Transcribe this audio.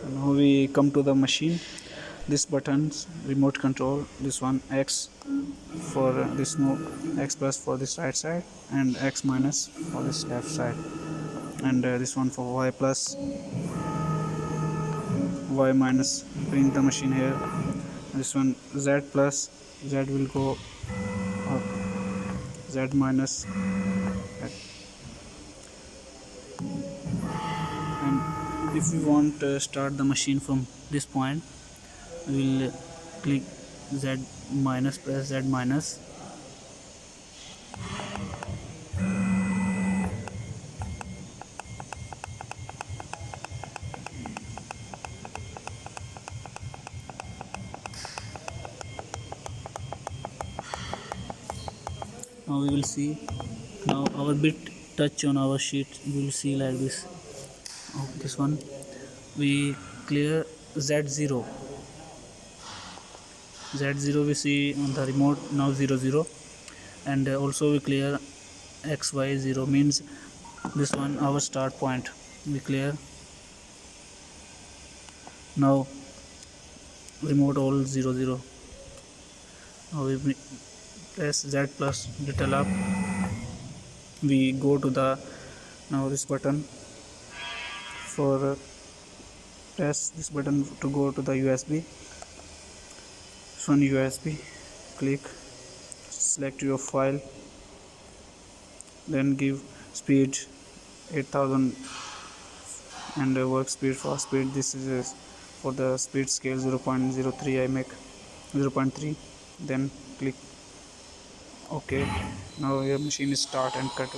Now we come to the machine. This buttons remote control, this one X for this move, X plus for this right side and X minus for this left side, and this one for Y plus, Y minus, bring the machine here. This one Z plus, Z will go up, Z minus, and if we want to start the machine from this point, we will click Z minus, press Z minus. Now we will see, now our bit touch on our sheet, we will see like this. This one we clear Z0 we see on the remote now 00, and also we clear XY0 means this one our start point we clear. Now remote all 00. Now we press Z plus little up, we go to the, now this button for press this button to go to the USB. This one USB, click, select your file, then give speed 8000 and work speed, fast speed. This is for the speed scale 0.03, I make 0.3, then click OK. Now your machine is start and cut.